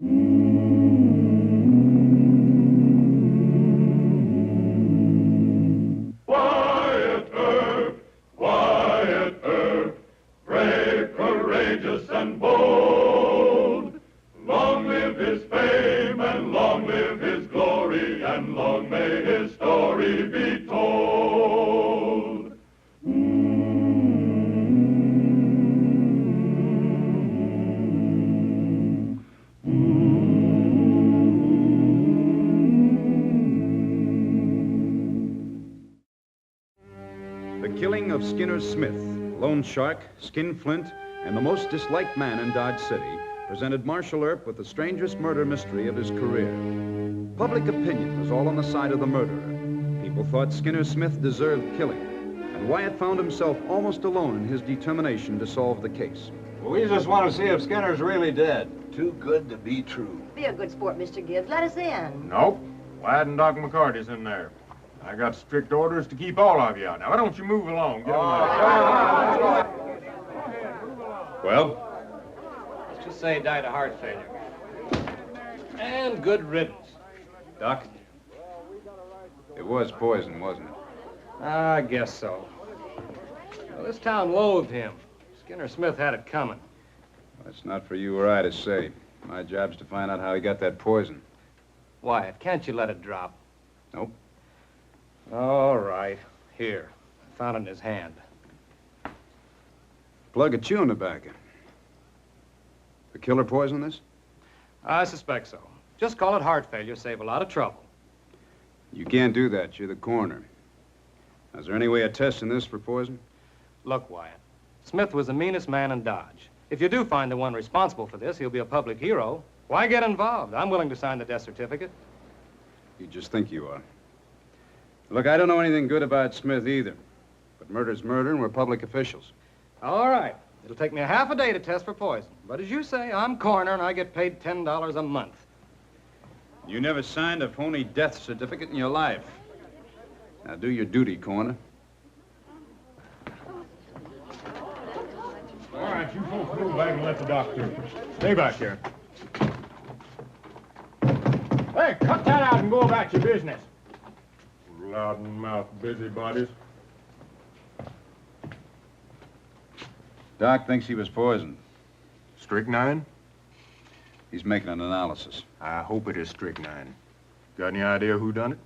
Wyatt Earp, Wyatt Earp, brave, courageous, and bold. Long live his fame, and long live his glory, and long may his story be told. The killing of Skinner Smith, Lone Shark, Skinflint, and the most disliked man in Dodge City presented Marshal Earp with the strangest murder mystery of his career. Public opinion was all on the side of the murderer. People thought Skinner Smith deserved killing, and Wyatt found himself almost alone in his determination to solve the case. Well, we just want to see if Skinner's really dead. Too good to be true. Be a good sport, Mr. Gibbs. Let us in. Nope. Wyatt and Doc McCarty's in there. I got strict orders to keep all of you out. Now, why don't you move along? Get along. Well? Let's just say he died of heart failure. And good riddance. Doc? It was poison, wasn't it? I guess so. Well, this town loathed him. Skinner Smith had it coming. That's not for you or I to say. My job's to find out how he got that poison. Wyatt, can't you let it drop? Nope. All right. Here. I found it in his hand. Plug of chewing tobacco. The killer poison this? I suspect so. Just call it heart failure. Save a lot of trouble. You can't do that. You're the coroner. Is there any way of testing this for poison? Look, Wyatt. Smith was the meanest man in Dodge. If you do find the one responsible for this, he'll be a public hero. Why get involved? I'm willing to sign the death certificate. You just think you are. Look, I don't know anything good about Smith either. But murder's murder, and we're public officials. All right. It'll take me a half a day to test for poison. But as you say, I'm coroner, and I get paid $10 a month. You never signed a phony death certificate in your life. Now do your duty, coroner. All right, you folks move back and let the doctor. Stay back here. Hey, cut that out and go about your business. Loudmouth busybodies. Doc thinks he was poisoned. Strychnine? He's making an analysis. I hope it is strychnine. Got any idea who done it?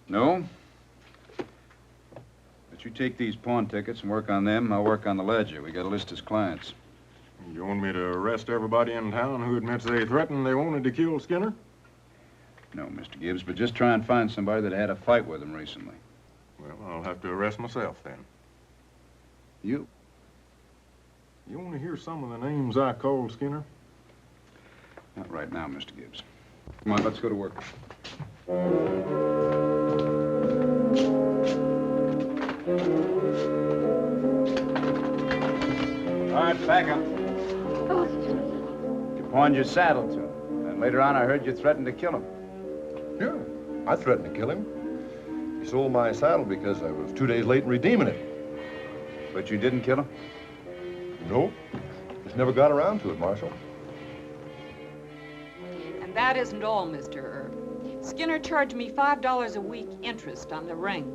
No? But you take these pawn tickets and work on them, I'll work on the ledger. We got a list as clients. You want me to arrest everybody in town who admits they threatened they wanted to kill Skinner? No, Mr. Gibbs, but just try and find somebody that had a fight with him recently. Well, I'll have to arrest myself then. You? You want to hear some of the names I called Skinner? Not right now, Mr. Gibbs. Come on, let's go to work. All right, back up. You pawned your saddle to him. And later on, I heard you threatened to kill him. Yeah, I threatened to kill him. He sold my saddle because I was 2 days late in redeeming it. But you didn't kill him? No, just never got around to it, Marshal. And that isn't all, Mr. Earp. Skinner charged me $5 a week interest on the ring.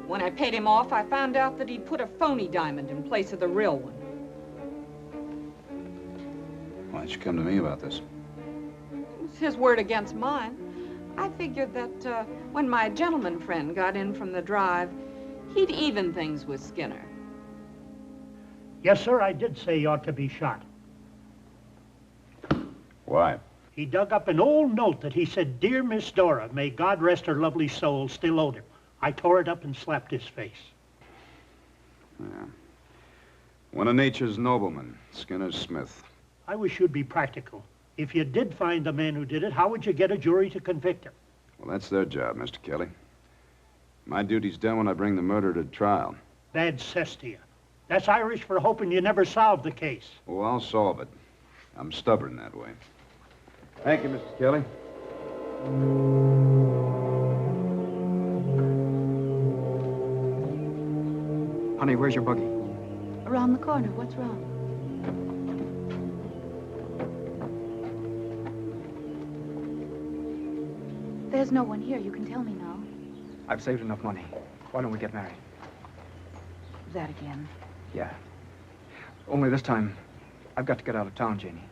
When I paid him off, I found out that he'd put a phony diamond in place of the real one. Why don't you come to me about this? It's his word against mine. I figured that when my gentleman friend got in from the drive, he'd even things with Skinner. Yes, sir, I did say he ought to be shot. Why? He dug up an old note that he said, "Dear Miss Dora, may God rest her lovely soul," still owed him. I tore it up and slapped his face. Yeah. One of nature's noblemen, Skinner Smith. I wish you'd be practical. If you did find the man who did it, how would you get a jury to convict him? Well, that's their job, Mr. Kelly. My duty's done when I bring the murder to trial. Bad cess to you. That's Irish for hoping you never solved the case. Oh, I'll solve it. I'm stubborn that way. Thank you, Mr. Kelly. Honey, where's your buggy? Around the corner. What's wrong? there's no one here, you can tell me now. I've saved enough money. Why don't we get married? That again. Yeah. Only this time, I've got to get out of town, Janie.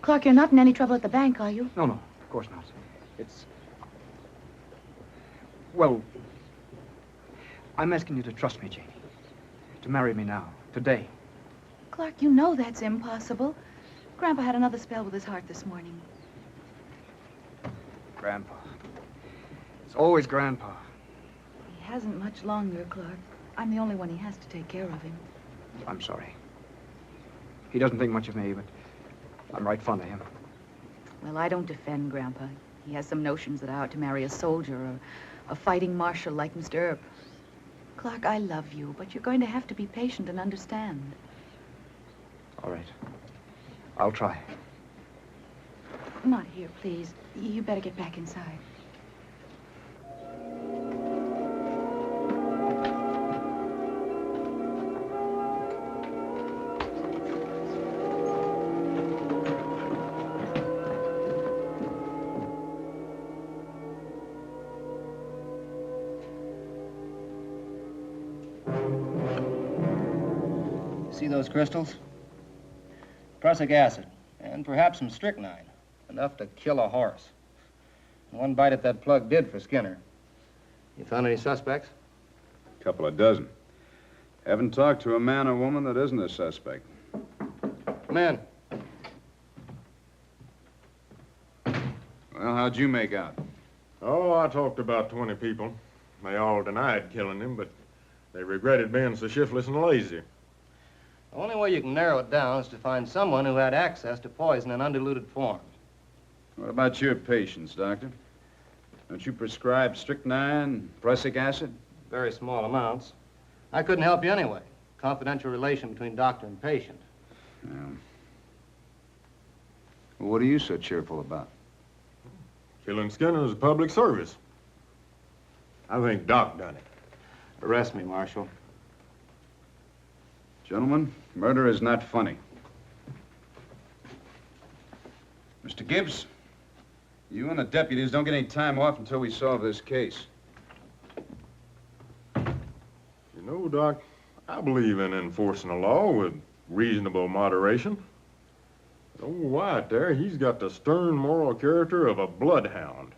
Clark, you're not in any trouble at the bank, are you? No, of course not. It's... Well, I'm asking you to trust me, Janie. To marry me now, today. Clark, you know that's impossible. Grandpa had another spell with his heart this morning. Grandpa. It's always Grandpa. He hasn't much longer, Clark. I'm the only one he has to take care of him. I'm sorry. He doesn't think much of me, but I'm right fond of him. Well, I don't defend Grandpa. He has some notions that I ought to marry a soldier or a fighting marshal like Mr. Earp. Clark, I love you, but you're going to have to be patient and understand. All right. I'll try. Not here, please. You better get back inside. See those crystals? Prussic acid, and perhaps some strychnine. Enough to kill a horse. And one bite at that plug did for Skinner. You found any suspects? Couple of dozen. Haven't talked to a man or woman that isn't a suspect. Come in. Well, how'd you make out? Oh, I talked to about 20 people. They all denied killing him, but they regretted being so shiftless and lazy. The only way you can narrow it down is to find someone who had access to poison in undiluted form. What about your patients, Doctor? Don't you prescribe strychnine, prussic acid? Very small amounts. I couldn't help you anyway. Confidential relation between doctor and patient. Yeah. Well, what are you so cheerful about? Killing Skinner is a public service. I think Doc done it. Arrest me, Marshal. Gentlemen, murder is not funny. Mr. Gibbs, you and the deputies don't get any time off until we solve this case. You know, Doc, I believe in enforcing the law with reasonable moderation. But old Wyatt there, he's got the stern moral character of a bloodhound.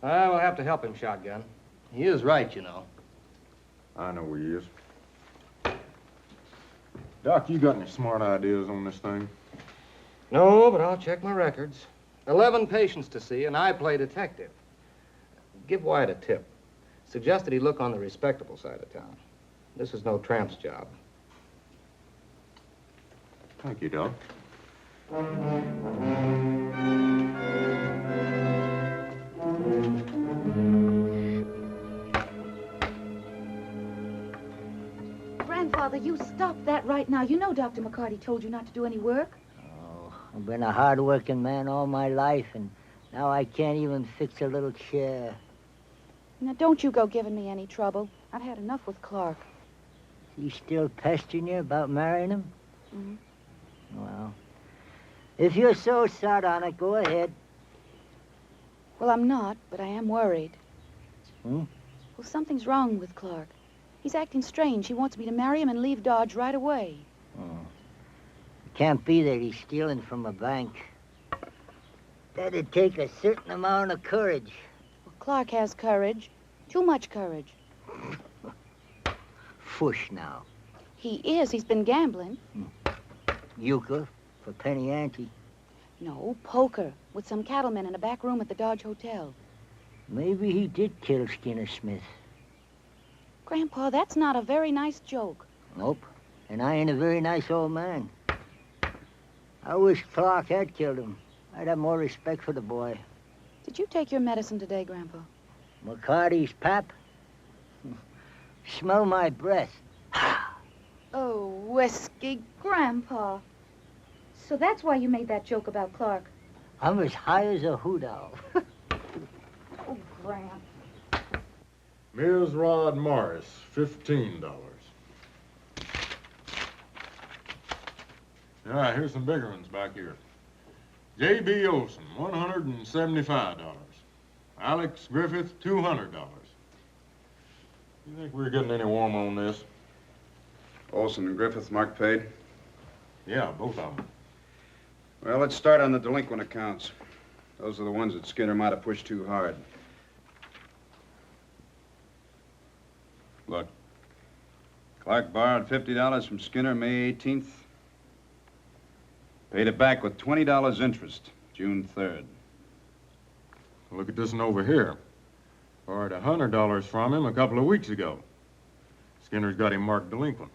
I will have to help him, Shotgun. He is right, you know. I know he is. Doc, you got any smart ideas on this thing? No, but I'll check my records. 11 patients to see, and I play detective. Give Wyatt a tip. Suggest that he look on the respectable side of town. This is no tramp's job. Thank you, Doc. Grandfather, you stop that right now. You know Dr. McCarty told you not to do any work. Oh, I've been a hard-working man all my life, and now I can't even fix a little chair. Now, don't you go giving me any trouble. I've had enough with Clark. He's still pestering you about marrying him? Mm-hmm. Well, if you're so set on it, go ahead. Well, I'm not, but I am worried. Hmm? Well, something's wrong with Clark. He's acting strange. He wants me to marry him and leave Dodge right away. Oh. It can't be that he's stealing from a bank. That'd take a certain amount of courage. Well, Clark has courage. Too much courage. Fush now. He is. He's been gambling. Euchre for penny ante. No, poker with some cattlemen in a back room at the Dodge Hotel. Maybe he did kill Skinner Smith. Grandpa, that's not a very nice joke. Nope. And I ain't a very nice old man. I wish Clark had killed him. I'd have more respect for the boy. Did you take your medicine today, Grandpa? McCarty's pap? Smell my breath. Oh, whiskey, Grandpa. So that's why you made that joke about Clark. I'm as high as a hoot owl. Oh, Grandpa. Ms. Rod Morris, $15. All right, here's some bigger ones back here. J.B. Olson, $175. Alex Griffith, $200. You think we're getting any warm on this? Olson and Griffith, marked paid? Yeah, both of them. Well, let's start on the delinquent accounts. Those are the ones that Skinner might have pushed too hard. Look. Clark borrowed $50 from Skinner May 18th. Paid it back with $20 interest, June 3rd. Look at this one over here. Borrowed $100 from him a couple of weeks ago. Skinner's got him marked delinquent.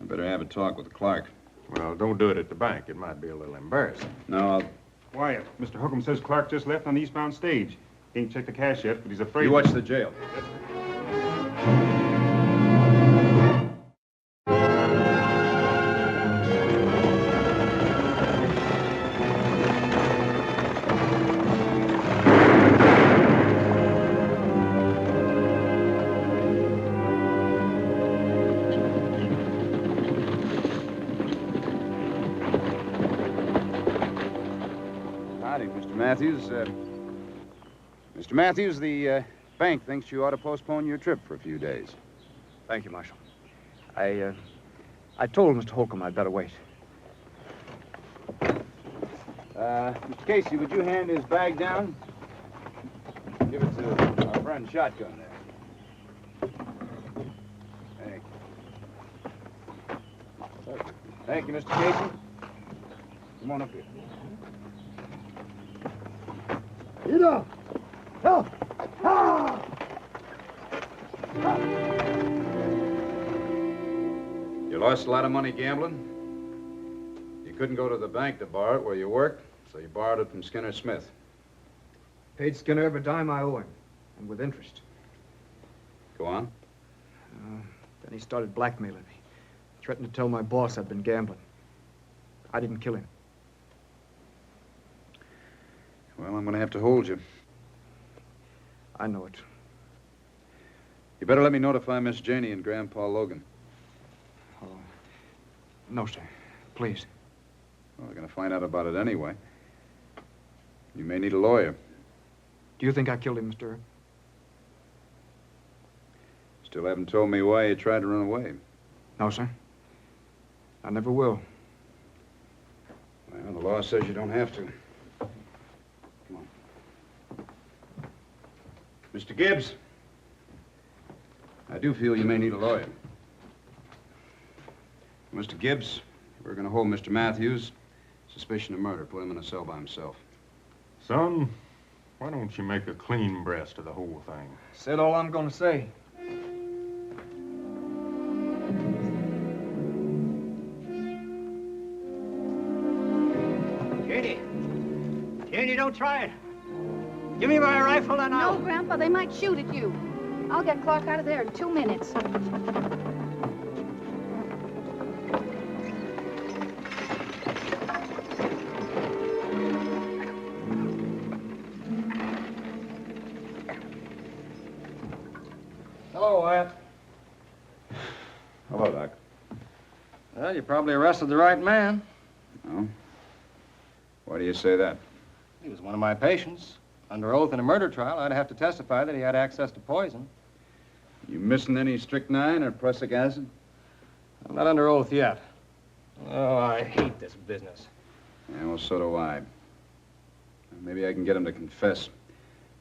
I better have a talk with Clark. Well, don't do it at the bank. It might be a little embarrassing. No, I'll... Wyatt, Mr. Hookham says Clark just left on the eastbound stage. He ain't checked the cash yet, but he's afraid... You watch the jail. Yes, sir. Howdy, Mr. Matthews. Mr. Matthews, the bank thinks you ought to postpone your trip for a few days. Thank you, Marshal. I told Mr. Holcomb I'd better wait. Mr. Casey, would you hand his bag down? Give it to our friend Shotgun there. Thank you, Mr. Casey. Come on up here. Get up! Help! You lost a lot of money gambling? You couldn't go to the bank to borrow it where you work, so you borrowed it from Skinner Smith. Paid Skinner every dime I owe him, and with interest. Go on. Then he started blackmailing me. Threatened to tell my boss I'd been gambling. I didn't kill him. Well, I'm going to have to hold you. I know it. You better let me notify Miss Janey and Grandpa Logan. Oh, no, sir. Please. Well, they're going to find out about it anyway. You may need a lawyer. Do you think I killed him, Mr. Earp? Still haven't told me why you tried to run away. No, sir. I never will. Well, the law says you don't have to. Come on. Mr. Gibbs, I do feel you may need a lawyer. Mr. Gibbs, we're going to hold Mr. Matthews. Suspicion of murder. Put him in a cell by himself. Son, why don't you make a clean breast of the whole thing? Said all I'm going to say. Janie, don't try it. Give me my rifle and I'll... No, Grandpa, they might shoot at you. I'll get Clark out of there in 2 minutes. Hello, Wyatt. Hello, Doc. Well, you probably arrested the right man. Oh? Why do you say that? He was one of my patients. Under oath in a murder trial, I'd have to testify that he had access to poison. You missing any strychnine or prussic acid? I'm not under oath yet. Oh, I hate this business. Yeah, well, so do I. Maybe I can get him to confess.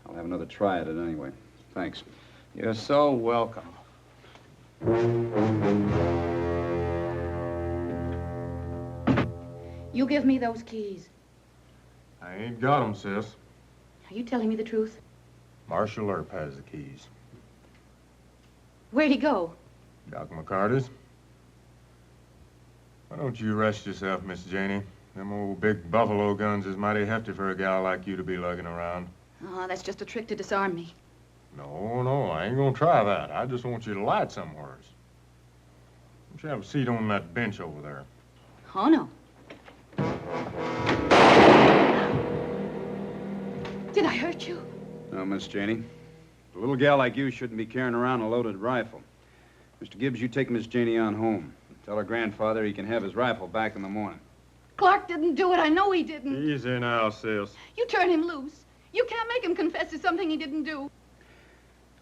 I'll have another try at it anyway. Thanks. You're so welcome. You give me those keys. I ain't got them, sis. Are you telling me the truth? Marshal Earp has the keys. Where'd he go? Doc McCarty's. Why don't you rest yourself, Miss Janey? Them old big buffalo guns is mighty hefty for a gal like you to be lugging around. Oh, that's just a trick to disarm me. No, I ain't gonna try that. I just want you to light somewheres. Why don't you have a seat on that bench over there? Oh, no. Did I hurt you? No, Miss Janey. A little gal like you shouldn't be carrying around a loaded rifle. Mr. Gibbs, you take Miss Janey on home. Tell her grandfather he can have his rifle back in the morning. Clark didn't do it. I know he didn't. Easy now, sis. You turn him loose. You can't make him confess to something he didn't do.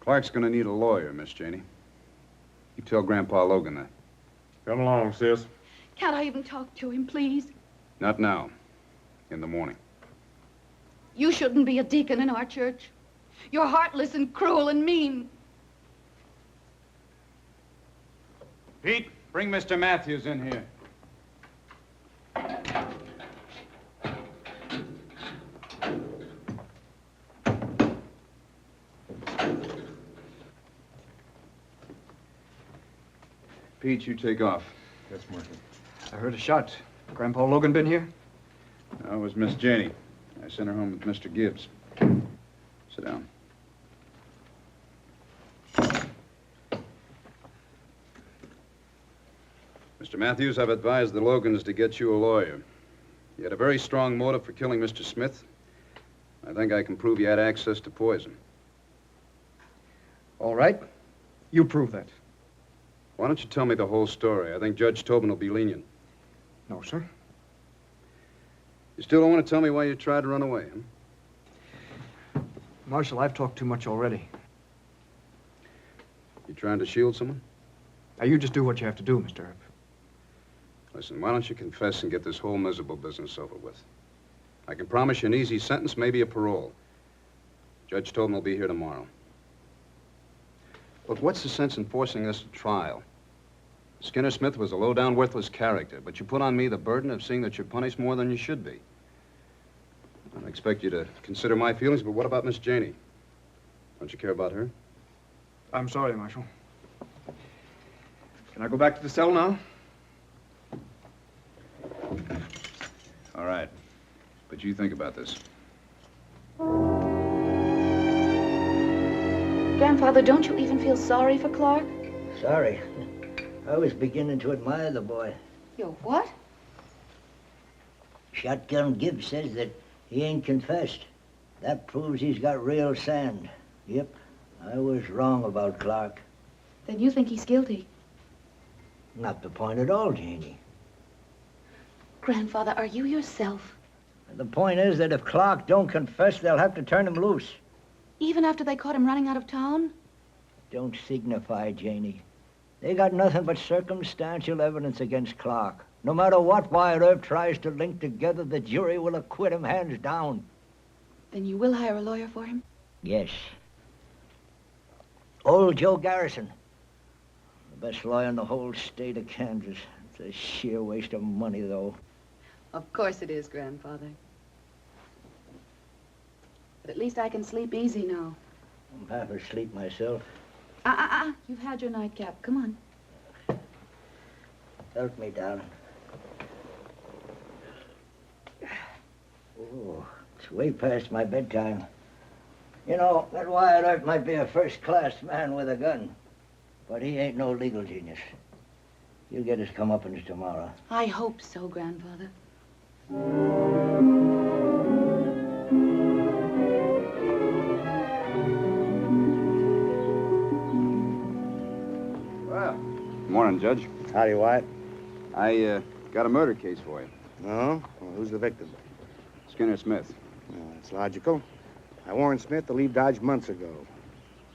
Clark's going to need a lawyer, Miss Janey. You tell Grandpa Logan that. Come along, sis. Can't I even talk to him, please? Not now. In the morning. You shouldn't be a deacon in our church. You're heartless and cruel and mean. Pete, bring Mr. Matthews in here. Pete, you take off. Yes, Marshal. I heard a shot. Grandpa Logan been here? No, it was Miss Janey. I sent her home with Mr. Gibbs. Sit down. Mr. Matthews, I've advised the Logans to get you a lawyer. You had a very strong motive for killing Mr. Smith. I think I can prove you had access to poison. All right. You prove that. Why don't you tell me the whole story? I think Judge Tobin will be lenient. No, sir. You still don't want to tell me why you tried to run away, huh? Marshal, I've talked too much already. You trying to shield someone? Now, you just do what you have to do, Mr. Earp. Listen, why don't you confess and get this whole miserable business over with? I can promise you an easy sentence, maybe a parole. Judge Tobin will be here tomorrow. Look, what's the sense in forcing this to trial? Skinner Smith was a low-down, worthless character, but you put on me the burden of seeing that you're punished more than you should be. I don't expect you to consider my feelings, but what about Miss Janey? Don't you care about her? I'm sorry, Marshal. Can I go back to the cell now? All right. But you think about this. Grandfather, don't you even feel sorry for Clark? Sorry. I was beginning to admire the boy. You're what? Shotgun Gibbs says that he ain't confessed. That proves he's got real sand. Yep, I was wrong about Clark. Then you think he's guilty. Not the point at all, Janie. Grandfather, are you yourself? The point is that if Clark don't confess, they'll have to turn him loose. Even after they caught him running out of town? Don't signify, Janie. They got nothing but circumstantial evidence against Clark. No matter what Wyatt Earp tries to link together, the jury will acquit him hands down. Then you will hire a lawyer for him? Yes. Old Joe Garrison. The best lawyer in the whole state of Kansas. It's a sheer waste of money, though. Of course it is, Grandfather. But at least I can sleep easy now. I'm half asleep myself. You've had your nightcap. Come on. Help me, darling. Oh, it's way past my bedtime. You know, that Wyatt Earp might be a first-class man with a gun, but he ain't no legal genius. He'll get his comeuppance tomorrow. I hope so, Grandfather. Well, morning, Judge. Howdy, Wyatt. I got a murder case for you. No? Well, who's the victim? Skinner Smith. That's logical. I warned Smith to leave Dodge months ago.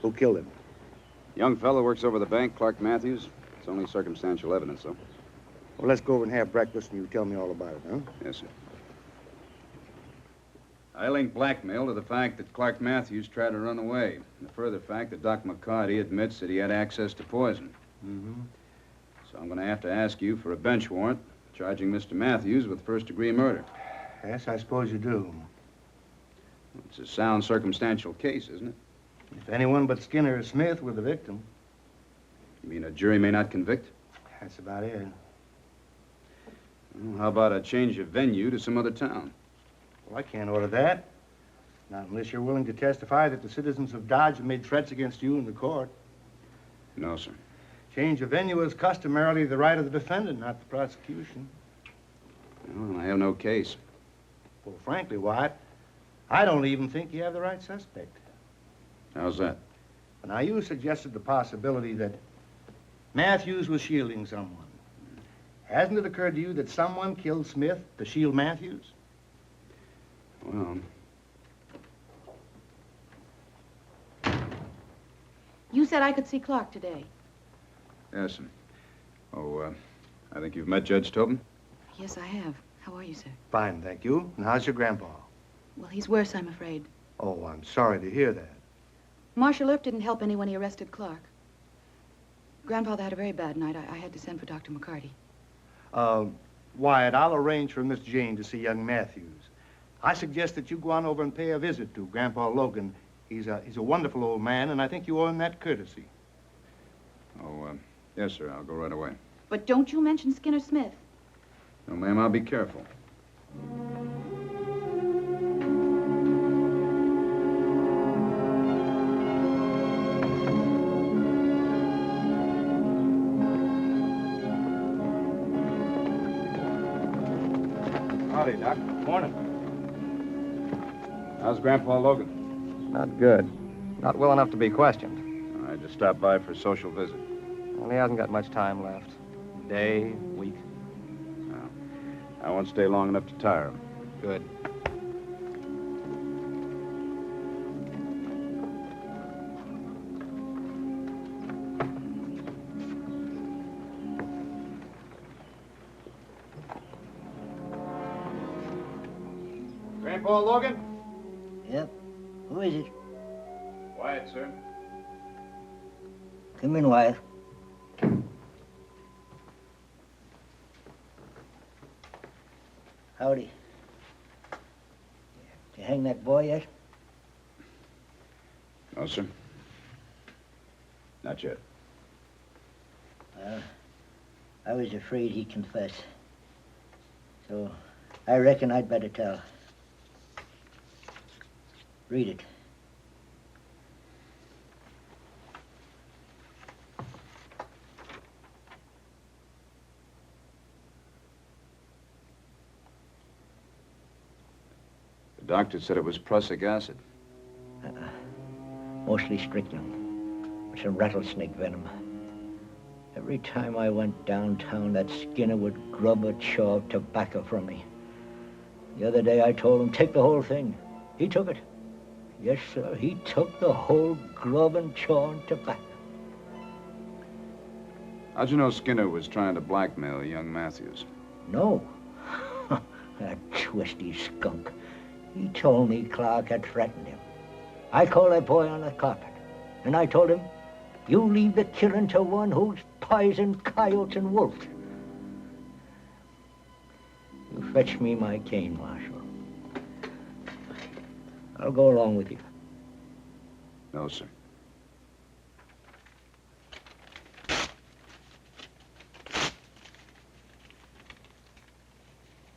Who killed him? Young fellow works over the bank, Clark Matthews. It's only circumstantial evidence, though. Well, let's go over and have breakfast and you tell me all about it, huh? Yes, sir. I link blackmail to the fact that Clark Matthews tried to run away. And the further fact that Doc McCarty admits that he had access to poison. Mm-hmm. So I'm going to have to ask you for a bench warrant charging Mr. Matthews with first-degree murder. Yes, I suppose you do. It's a sound circumstantial case, isn't it? If anyone but Skinner or Smith were the victim. You mean a jury may not convict? That's about it. Well, how about a change of venue to some other town? Well, I can't order that. Not unless you're willing to testify that the citizens of Dodge have made threats against you in the court. No, sir. Change of venue is customarily the right of the defendant, not the prosecution. Well, I have no case. Well, frankly, Wyatt, I don't even think you have the right suspect. How's that? Now, you suggested the possibility that Matthews was shielding someone. Hasn't it occurred to you that someone killed Smith to shield Matthews? Well, You said I could see Clark today. Yes, sir. Oh, I think you've met Judge Tobin? Yes, I have. How are you, sir? Fine, thank you. And how's your grandpa? Well, he's worse, I'm afraid. Oh, I'm sorry to hear that. Marshal Earp didn't help any when he arrested Clark. Grandfather had a very bad night. I had to send for Dr. McCarty. Wyatt, I'll arrange for Miss Jane to see young Matthews. I suggest that you go on over and pay a visit to Grandpa Logan. He's a wonderful old man, and I think you owe him that courtesy. Oh, yes, sir. I'll go right away. But don't you mention Skinner Smith. No, ma'am, I'll be careful. Howdy, Doc. Morning. How's Grandpa Logan? Not good. Not well enough to be questioned. I just stopped by for a social visit. Well, he hasn't got much time left. Day, week. Well, I won't stay long enough to tire him. Good. Grandpa Logan? Yep. Who is it? Wyatt, sir. Come in, Wyatt. Howdy. Did you hang that boy yet? No, sir. Not yet. Well, I was afraid he'd confess. So I reckon I'd better tell. Read it. The doctor said it was prussic acid. Mostly strychnine. With some rattlesnake venom. Every time I went downtown, that Skinner would grub a chaw of tobacco from me. The other day I told him, take the whole thing. He took it. Yes, sir, he took the whole grub and chaw and tobacco. How'd you know Skinner was trying to blackmail young Matthews? No. That twisty skunk. He told me Clark had threatened him. I called that boy on the carpet, and I told him, you leave the killing to one who's poisoned coyotes and wolves. You fetch me my cane, Marshal. I'll go along with you. No, sir.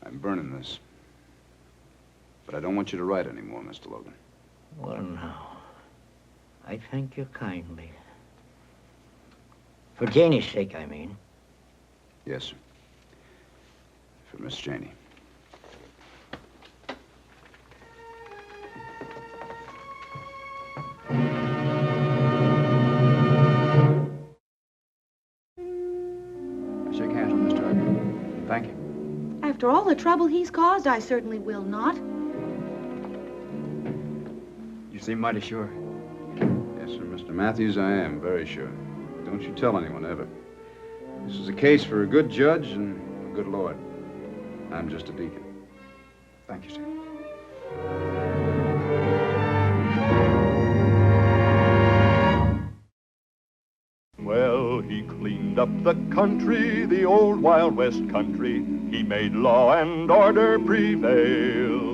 I'm burning this. But I don't want you to write anymore, Mr. Logan. Well, now, I thank you kindly. For Janie's sake, I mean. Yes, sir. For Miss Janie. Shake hands with Mr. Earp. Thank you. After all the trouble he's caused, I certainly will not. You seem mighty sure. Yes, sir, Mr. Matthews, I am very sure. Don't you tell anyone, ever. This is a case for a good judge and a good lord. I'm just a deacon. Thank you, sir. Well, he cleaned up the country, the old Wild West country. He made law and order prevail.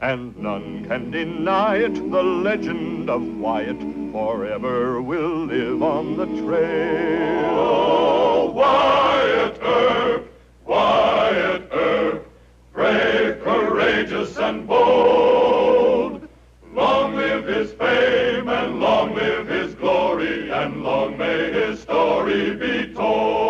And none can deny it, the legend of Wyatt forever will live on the trail. Oh, Wyatt Earp, Wyatt Earp, brave, courageous, and bold. Long live his fame, and long live his glory, and long may his story be told.